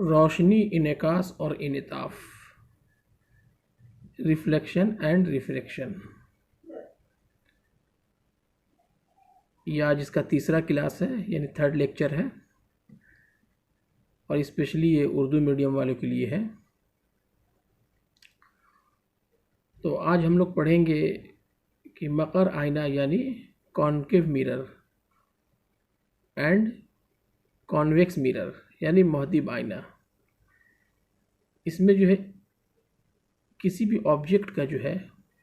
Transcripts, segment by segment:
रोशनी, इनेकास और इनेताफ, reflection and refraction. ये आज इसका तीसरा क्लास है, यानी थर्ड लेक्चर है, और स्पेशली ये उर्दू मीडियम वालों के लिए है। तो आज हम लोग पढ़ेंगे कि मकर आईना यानी concave mirror and convex mirror यानी मुहद्दिब आईना। इसमें जो है किसी भी ऑब्जेक्ट का जो है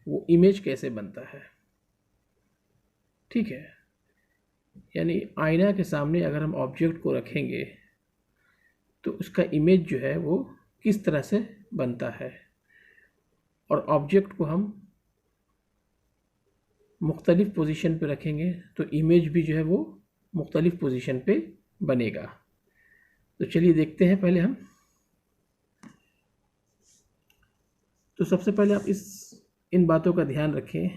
वो इमेज कैसे बनता है, ठीक है। यानी आईना के सामने अगर हम ऑब्जेक्ट को रखेंगे तो उसका इमेज जो है वो किस तरह से बनता है, और ऑब्जेक्ट को हम मुख्तलिफ पोजीशन पे रखेंगे तो इमेज भी जो है वो मुख्तलिफ पोजीशन पे बनेगा। तो चलिए देखते हैं पहले हम। तो सबसे पहले आप इन बातों का ध्यान रखें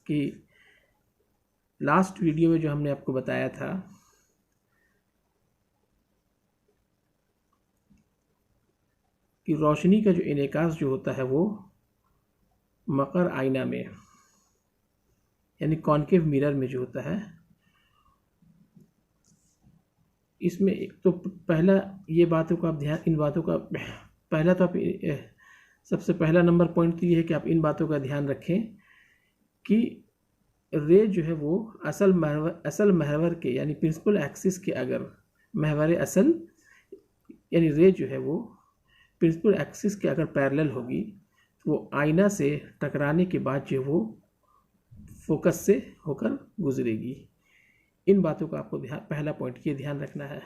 कि लास्ट वीडियो में जो हमने आपको बताया था कि रोशनी का जो इनेकास जो होता है वो मकर आईना में यानी कॉन्केव मिरर में जो होता है, इसमें एक तो पहला ये बातों का आप ध्यान, इन बातों का पहला तो आप सबसे पहला नंबर पॉइंट तो ये है कि आप इन बातों का ध्यान रखें कि रे जो है वो असल महवर के यानी प्रिंसिपल एक्सिस के अगर महवर असल यानी रे जो है वो प्रिंसिपल एक्सिस के अगर पैरेलल होगी तो वो आईना से टकराने के बाद जो वो फोकस से होकर गुजरेगी। इन बातों का आपको पहला पॉइंट ये ध्यान रखना है।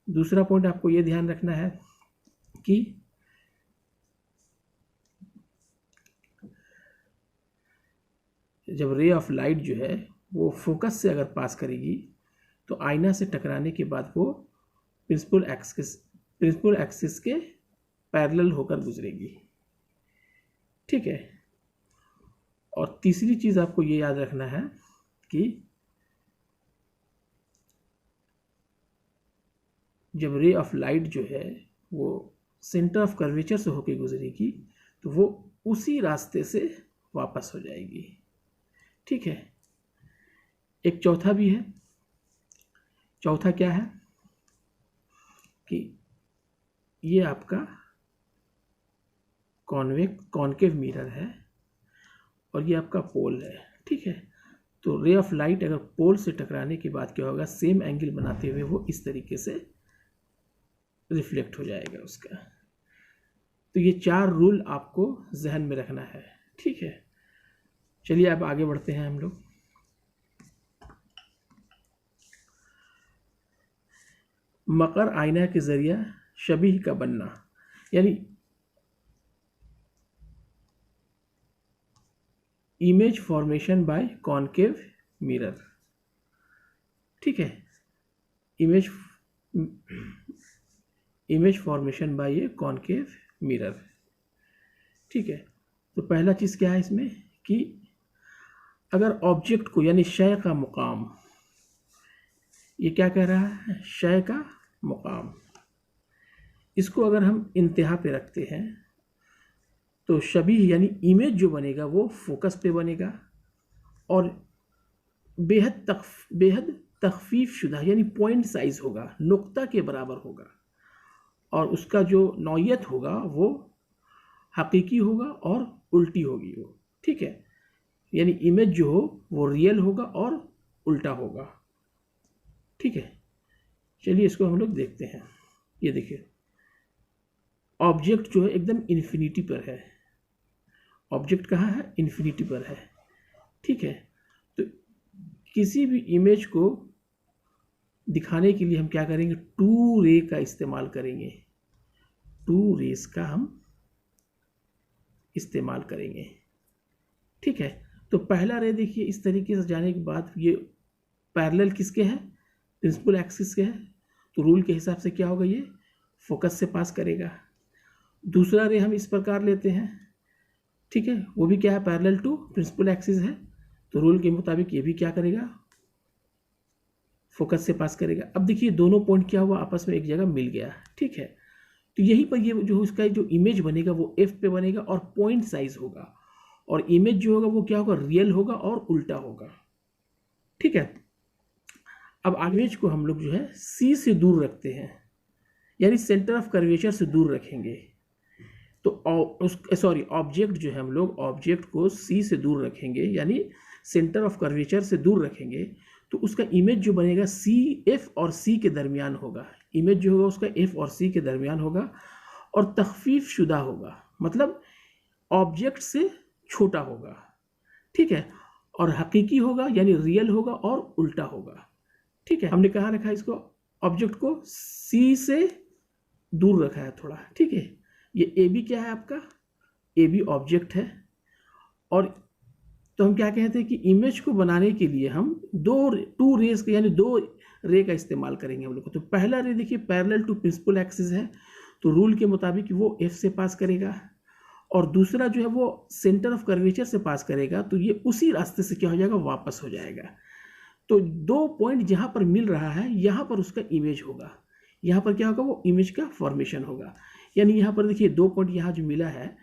दूसरा पॉइंट आपको ये ध्यान रखना है कि जब रे ऑफ लाइट जो है वो फोकस से अगर पास करेगी तो आईना से टकराने के बाद वो प्रिंसिपल एक्सिस के पैरेलल होकर गुजरेगी, ठीक है। और तीसरी चीज़ आपको ये याद रखना है कि जब रे ऑफ लाइट जो है वो सेंटर ऑफ कर्वेचर से होकर गुजरेगी तो वो उसी रास्ते से वापस हो जाएगी, ठीक है। एक चौथा भी है। चौथा क्या है कि ये आपका कॉन्केव मिरर है और ये आपका पोल है, ठीक है। तो रे ऑफ लाइट अगर पोल से टकराने के बाद क्या होगा, सेम एंगल बनाते हुए वो इस तरीके से रिफ्लेक्ट हो जाएगा उसका। तो ये 4 रूल आपको जहन में रखना है, ठीक है। चलिए अब आगे बढ़ते हैं हम लोग। मकर आईना के जरिए शबीह का बनना यानी image formation by concave mirror, ठीक है। इमेज फॉर्मेशन बाय ये कॉन्केव मिरर, ठीक है। तो पहला चीज़ क्या है इसमें कि अगर ऑब्जेक्ट को यानी शय का मुकाम, ये क्या कह रहा है, शय का मुकाम, इसको अगर हम इंतहा पे रखते हैं तो शबीह यानी इमेज जो बनेगा वो फोकस पे बनेगा और बेहद तखफीफ शुदा यानी पॉइंट साइज होगा, नुक्ता के बराबर होगा, और उसका जो नौयत होगा वो हकीकी होगा और उल्टी होगी वो, ठीक है। यानी इमेज जो हो वो रियल होगा और उल्टा होगा, ठीक है। चलिए इसको हम लोग देखते हैं। ये देखिए ऑब्जेक्ट जो है एकदम इन्फिनिटी पर है। ऑब्जेक्ट कहाँ है, इन्फिनिटी पर है, ठीक है। तो किसी भी इमेज को दिखाने के लिए हम क्या करेंगे, 2 रे का इस्तेमाल करेंगे। 2 रेस का हम इस्तेमाल करेंगे, ठीक है। तो पहला रे देखिए इस तरीके से जाने के बाद ये पैरेलल किसके हैं, प्रिंसिपल एक्सिस के है, तो रूल के हिसाब से क्या होगा, ये फोकस से पास करेगा। दूसरा रे हम इस प्रकार लेते हैं, ठीक है, वो भी क्या है, पैरेलल टू प्रिंसिपल एक्सिस है, तो रूल के मुताबिक ये भी क्या करेगा, फोकस से पास करेगा। अब देखिए दोनों पॉइंट क्या हुआ, आपस में एक जगह मिल गया, ठीक है। तो यहीं पर ये जो इसका जो इमेज बनेगा वो एफ पे बनेगा और पॉइंट साइज होगा, और इमेज जो होगा वो क्या होगा, रियल होगा और उल्टा होगा। ठीक है, अब इमेज को हम लोग जो है सी से दूर रखते हैं, यानी सेंटर ऑफ कर्वेचर से दूर रखेंगे। तो ऑब्जेक्ट जो है हम लोग ऑब्जेक्ट को सी से दूर रखेंगे, यानी सेंटर ऑफ कर्वेचर से दूर रखेंगे, तो उसका इमेज जो बनेगा सी एफ और सी के दरमियान होगा। इमेज जो होगा उसका एफ और सी के दरमियान होगा और तखफीफ शुदा होगा, मतलब ऑब्जेक्ट से छोटा होगा। ठीक है, और हकीकी होगा यानी रियल होगा और उल्टा होगा। ठीक है, हमने कहाँ रखा है इसको, ऑब्जेक्ट को सी से दूर रखा है थोड़ा। ठीक है, ये ए बी क्या है आपका, ए बी ऑब्जेक्ट है, और तो हम क्या कहते हैं कि इमेज को बनाने के लिए हम टू रेज के यानी दो रे का इस्तेमाल करेंगे हम लोग को। तो पहला रे देखिए पैरेलल टू प्रिंसिपल एक्सिस है, तो रूल के मुताबिक वो एफ से पास करेगा, और दूसरा जो है वो सेंटर ऑफ कर्वेचर से पास करेगा, तो ये उसी रास्ते से क्या हो जाएगा, वापस हो जाएगा। तो दो पॉइंट जहाँ पर मिल रहा है यहाँ पर उसका इमेज होगा, यहाँ पर क्या होगा, वो इमेज का फॉर्मेशन होगा। यानी यहाँ पर देखिए दो पॉइंट यहाँ जो मिला है,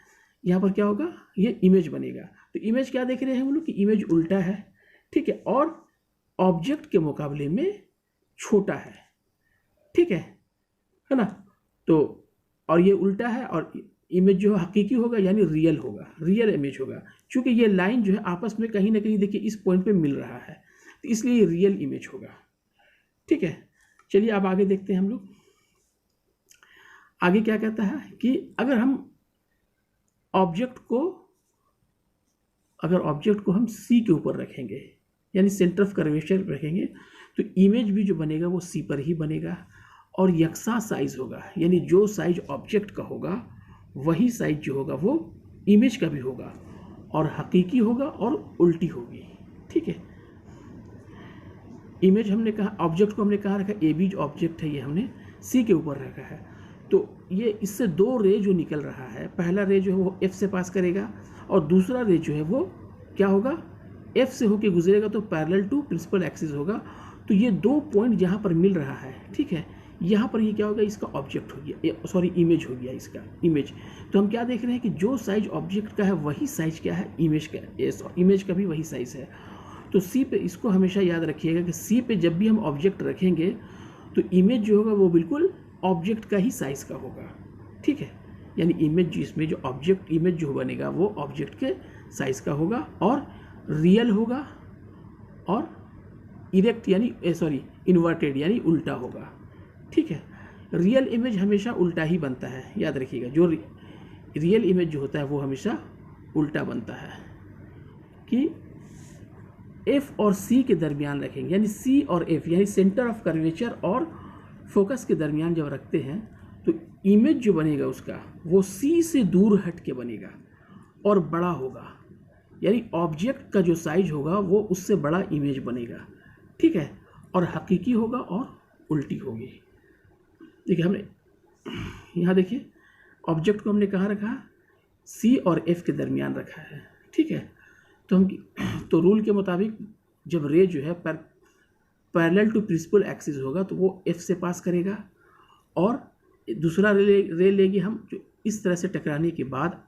यहाँ पर क्या होगा, ये इमेज बनेगा। तो इमेज क्या देख रहे हैं हम लोग कि इमेज उल्टा है। ठीक है, और ऑब्जेक्ट के मुकाबले में छोटा है। ठीक है ना। तो और ये उल्टा है, और इमेज जो है हकीकी होगा यानी रियल होगा, रियल इमेज होगा। चूंकि ये लाइन जो है आपस में कहीं ना कहीं देखिए इस पॉइंट पे मिल रहा है, तो इसलिए ये रियल इमेज होगा। ठीक है, चलिए अब आगे देखते हैं हम लोग। आगे क्या कहता है कि अगर ऑब्जेक्ट को हम सी के ऊपर रखेंगे, यानी सेंटर ऑफ कर्वेचर रखेंगे, तो इमेज भी जो बनेगा वो सी पर ही बनेगा और यकसा साइज होगा, यानी जो साइज ऑब्जेक्ट का होगा वही साइज जो होगा वो इमेज का भी होगा, और हकीकी होगा और उल्टी होगी। ठीक है, इमेज हमने कहा, ऑब्जेक्ट को हमने कहा रखा, ए बी जो ऑब्जेक्ट है ये हमने सी के ऊपर रखा है। तो ये इससे दो रे जो निकल रहा है, पहला रे जो है वो एफ से पास करेगा, और दूसरा रे जो है वो क्या होगा, एफ से होके गुजरेगा, तो पैरेलल टू प्रिंसिपल एक्सिस होगा। तो ये दो पॉइंट जहाँ पर मिल रहा है, ठीक है, यहाँ पर ये क्या होगा, इसका ऑब्जेक्ट हो गया, सॉरी इमेज हो गया, इसका इमेज। तो हम क्या देख रहे हैं कि जो साइज ऑब्जेक्ट का है वही साइज क्या है, इमेज का, इमेज का भी वही साइज है। तो सी पे इसको हमेशा याद रखिएगा कि सी पे जब भी हम ऑब्जेक्ट रखेंगे तो इमेज जो होगा वो बिल्कुल ऑब्जेक्ट का ही साइज़ का होगा। ठीक है, यानी इमेज जिसमें जो ऑब्जेक्ट इमेज जो बनेगा वो ऑब्जेक्ट के साइज़ का होगा और रियल होगा, और इरेक्ट यानी इन्वर्टेड यानी उल्टा होगा। ठीक है, रियल इमेज हमेशा उल्टा ही बनता है, याद रखिएगा, जो रियल इमेज जो होता है वो हमेशा उल्टा बनता है। कि एफ और सी के दरमियान रखेंगे, यानी सी और एफ यानी सेंटर ऑफ कर्वेचर और फोकस के दरमियान जब रखते हैं तो इमेज जो बनेगा उसका वो सी से दूर हट के बनेगा और बड़ा होगा, यानी ऑब्जेक्ट का जो साइज होगा वो उससे बड़ा इमेज बनेगा। ठीक है, और हकीकी होगा और उल्टी होगी। देखिए हमने यहाँ देखिए ऑब्जेक्ट को हमने कहाँ रखा, सी और एफ के दरमियान रखा है। ठीक है, तो रूल के मुताबिक जब रे जो है पैरेलल टू प्रिंसिपल एक्सिस होगा तो वो एफ से पास करेगा, और दूसरा रे लेंगे हम जो इस तरह से टकराने के बाद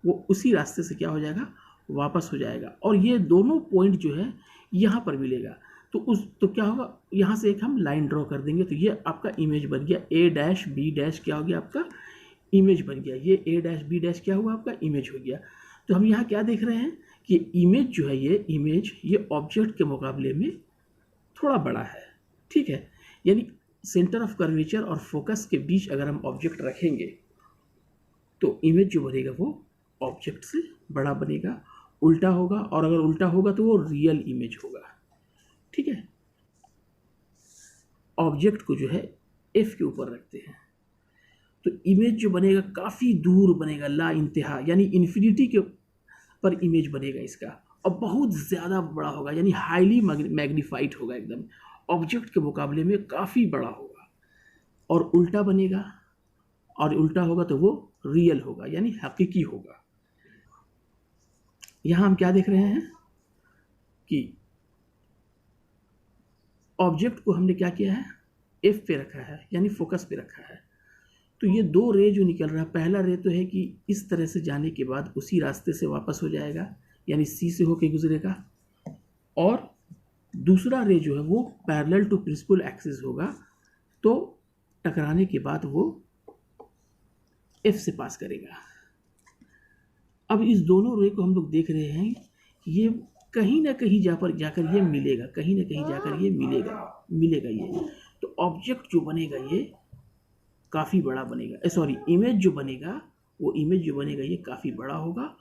वो उसी रास्ते से क्या हो जाएगा, वापस हो जाएगा, और ये दोनों पॉइंट जो है यहाँ पर मिलेगा। तो क्या होगा, यहाँ से एक हम लाइन ड्रॉ कर देंगे, तो ये आपका इमेज बन गया, ए डैश बी डैश क्या हो गया, आपका इमेज बन गया। ये ए डैश बी डैश क्या हुआ, आपका इमेज हो गया। तो हम यहाँ क्या देख रहे हैं कि इमेज जो है ये ऑब्जेक्ट के मुकाबले में थोड़ा बड़ा है। ठीक है, यानी सेंटर ऑफ कर्वेचर और फोकस के बीच अगर हम ऑब्जेक्ट रखेंगे तो इमेज जो बनेगा वो ऑब्जेक्ट से बड़ा बनेगा, उल्टा होगा, और अगर उल्टा होगा तो वो रियल इमेज होगा। ठीक है, ऑब्जेक्ट को जो है एफ के ऊपर रखते हैं तो इमेज जो बनेगा काफ़ी दूर बनेगा, ला इंतहा यानी इन्फिनिटी के पर इमेज बनेगा इसका, और बहुत ज़्यादा बड़ा होगा, यानी हाईली मैग्नीफाइड होगा, एकदम ऑब्जेक्ट के मुकाबले में काफ़ी बड़ा होगा, और उल्टा बनेगा, और उल्टा होगा तो वो रियल होगा यानी हकीकी होगा। यहाँ हम क्या देख रहे हैं कि ऑब्जेक्ट को हमने क्या किया है, एफ पे रखा है यानी फोकस पे रखा है। तो ये दो रे जो निकल रहा है, पहला रे तो है कि इस तरह से जाने के बाद उसी रास्ते से वापस हो जाएगा, यानी सी से होके गुजरेगा, और दूसरा रे जो है वो पैरेलल टू प्रिंसिपल एक्सिस होगा, तो टकराने के बाद वो एफ से पास करेगा। अब इस दोनों रे को हम लोग देख रहे हैं, ये कहीं ना कहीं जाकर ये मिलेगा, कहीं ना कहीं जाकर ये मिलेगा ये। तो ऑब्जेक्ट जो बनेगा ये काफ़ी बड़ा बनेगा, सॉरी इमेज जो बनेगा ये काफ़ी बड़ा होगा,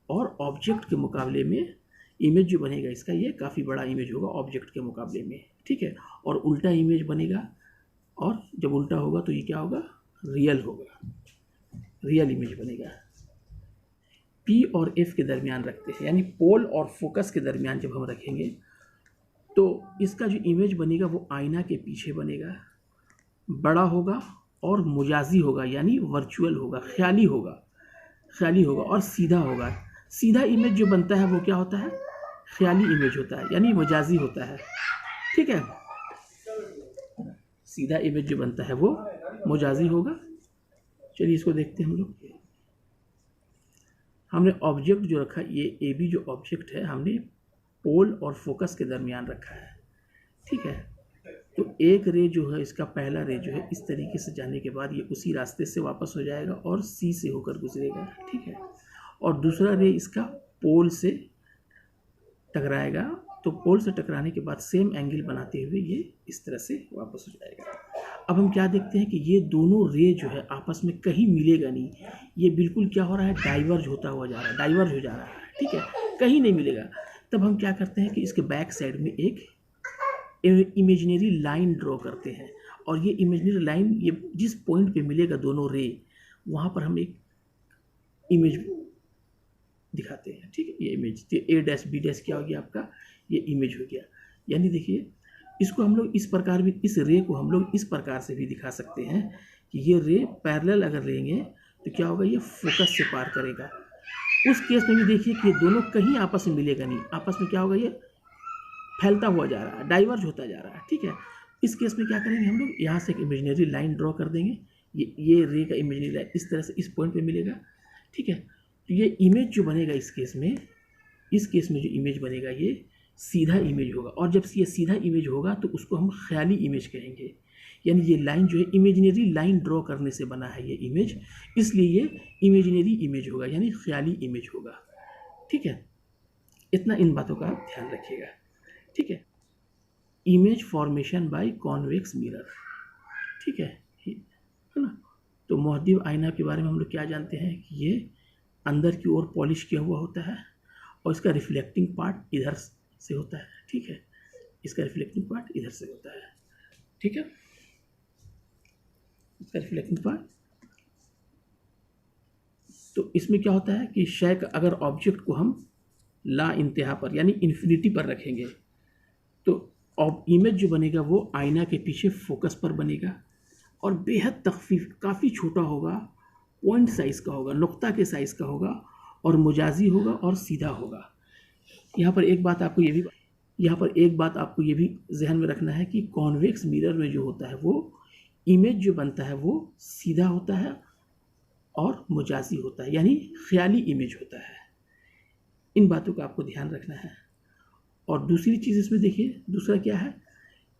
और ऑब्जेक्ट के मुकाबले में इमेज जो बनेगा इसका ये काफ़ी बड़ा इमेज होगा ऑब्जेक्ट के मुकाबले में, ठीक है। और उल्टा इमेज बनेगा, और जब उल्टा होगा तो ये क्या होगा, रियल होगा, रियल इमेज बनेगा। पी और एफ के दरमियान रखते हैं, यानी पोल और फोकस के दरमियान जब हम रखेंगे तो इसका जो इमेज बनेगा वो आईना के पीछे बनेगा, बड़ा होगा और मुजाजी होगा, यानी वर्चुअल होगा, ख्याली होगा और सीधा होगा। सीधा इमेज जो बनता है वो क्या होता है, ख्याली इमेज होता है, यानी मजाजी होता है, ठीक है। सीधा इमेज जो बनता है वो मजाजी होगा। चलिए इसको देखते हैं हम लोग। हमने ऑब्जेक्ट जो रखा, ये ए बी जो ऑब्जेक्ट है हमने पोल और फोकस के दरमियान रखा है, ठीक है। तो एक रे जो है, इसका पहला रे जो है इस तरीके से जाने के बाद ये उसी रास्ते से वापस हो जाएगा और सी से होकर गुजरेगा, ठीक है। और दूसरा रे इसका पोल से टकराएगा, तो पोल से टकराने के बाद सेम एंगल बनाते हुए ये इस तरह से वापस हो जाएगा। अब हम क्या देखते हैं कि ये दोनों रे जो है आपस में कहीं मिलेगा नहीं, ये बिल्कुल क्या हो रहा है, डाइवर्ज हो जा रहा है, ठीक है, कहीं नहीं मिलेगा। तब हम क्या करते हैं कि इसके बैक साइड में एक इमेजिनरी लाइन ड्रॉ करते हैं, और ये इमेजिनरी लाइन ये जिस पॉइंट पे मिलेगा दोनों रे, वहाँ पर हम एक इमेज दिखाते हैं, ठीक है। ये image A dash B dash क्या हो गया आपका, ये इमेज हो गया। यानी देखिए इसको हम लोग इस प्रकार भी, इस रे को हम लोग इस प्रकार से भी दिखा सकते हैं कि ये रे पैरेलल अगर लेंगे तो क्या होगा, ये फोकस से पार करेगा। उस केस में भी देखिए कि ये दोनों कहीं आपस में मिलेगा नहीं, आपस में क्या होगा, ये फैलता हुआ जा रहा है, डाइवर्ज होता जा रहा है, ठीक है। इस केस में क्या करेंगे हम लोग, यहाँ से एक इमेजिनरी लाइन ड्रॉ कर देंगे, ये रे का इमेजिनरी लाइन इस तरह से इस पॉइंट पे मिलेगा, ठीक है। तो ये इमेज जो बनेगा इस केस में जो इमेज बनेगा ये सीधा इमेज होगा, और जब ये सीधा इमेज होगा तो उसको हम ख्याली इमेज कहेंगे। यानी ये लाइन जो है इमेजिनरी लाइन ड्रॉ करने से बना है ये इमेज, इसलिए ये इमेजिनरी इमेज होगा, यानी ख्याली इमेज होगा, ठीक है। इतना इन बातों का आप ध्यान रखिएगा, ठीक है। Image formation by convex mirror, ठीक है ना। तो मुहद्दिब आईना के बारे में हम लोग क्या जानते हैं कि ये अंदर की ओर पॉलिश किया हुआ होता है, और इसका रिफ्लेक्टिंग पार्ट इधर से होता है, ठीक है। इसका रिफ्लेक्टिंग पार्ट इधर से होता है, ठीक है। इसका रिफ्लेक्टिंग पार्ट, तो इसमें क्या होता है कि शय का अगर ऑब्जेक्ट को हम ला इंतहा पर यानी इन्फिनिटी पर रखेंगे तो इमेज जो बनेगा वो आईना के पीछे फोकस पर बनेगा, और बेहद तख्फीफ, काफ़ी छोटा होगा, पॉइंट साइज़ का होगा, नुक्ता के साइज़ का होगा, और मुजाजी होगा और सीधा होगा। यहाँ पर एक बात आपको ये भी जहन में रखना है कि कॉन्वेक्स मिरर में जो होता है वो इमेज जो बनता है वो सीधा होता है और मुजाजी होता है, यानी ख्याली इमेज होता है। इन बातों का आपको ध्यान रखना है। और दूसरी चीज़ इसमें देखिए, दूसरा क्या है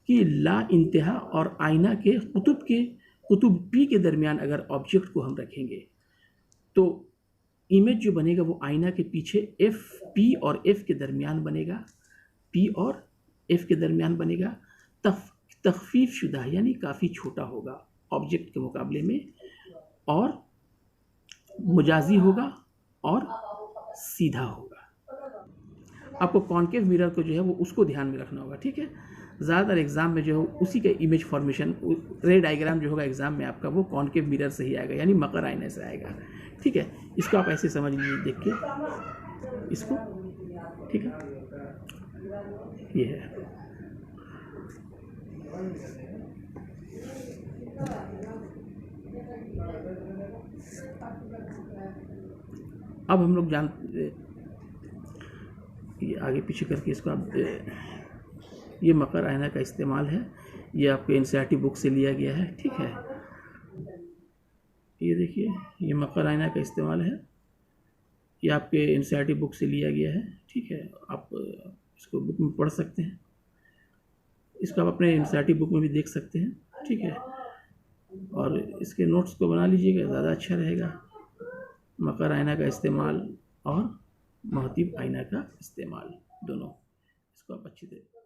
कि ला इंतहा और आईना के कुतुब पी के दरमियान अगर ऑब्जेक्ट को हम रखेंगे तो इमेज जो बनेगा वो आईना के पीछे पी और एफ के दरमियान बनेगा, तख्फीफ शुदा यानी काफ़ी छोटा होगा ऑब्जेक्ट के मुकाबले में, और मुजाजी होगा और सीधा होगा। आपको कॉन्केव मिरर को जो है वो उसको ध्यान में रखना होगा, ठीक है। ज़्यादातर एग्ज़ाम में जो है उसी का इमेज फॉर्मेशन, रे डायग्राम जो होगा एग्ज़ाम में आपका वो कॉन्केव मिरर से ही आएगा, यानी मकर आईने से आएगा, ठीक है। इसको आप ऐसे समझ लीजिए देख के इसको, ठीक है। ये है अब हम लोग ये आगे पीछे करके इसको आप, ये मकर आईना का इस्तेमाल है, ये आपके एनसीईआरटी बुक से लिया गया है, ठीक है। ये देखिए, ये मकर आईना का इस्तेमाल है, ये आपके एनसीईआरटी बुक से लिया गया है। ठीक है, आप इसको बुक में पढ़ सकते हैं, इसको आप अपने एनसीईआरटी बुक में भी देख सकते हैं। ठीक है, और इसके नोट्स को बना लीजिएगा, ज़्यादा अच्छा रहेगा। मकर आईना का इस्तेमाल और महतीब आईना का इस्तेमाल, दोनों, इसको आप अच्छी तरह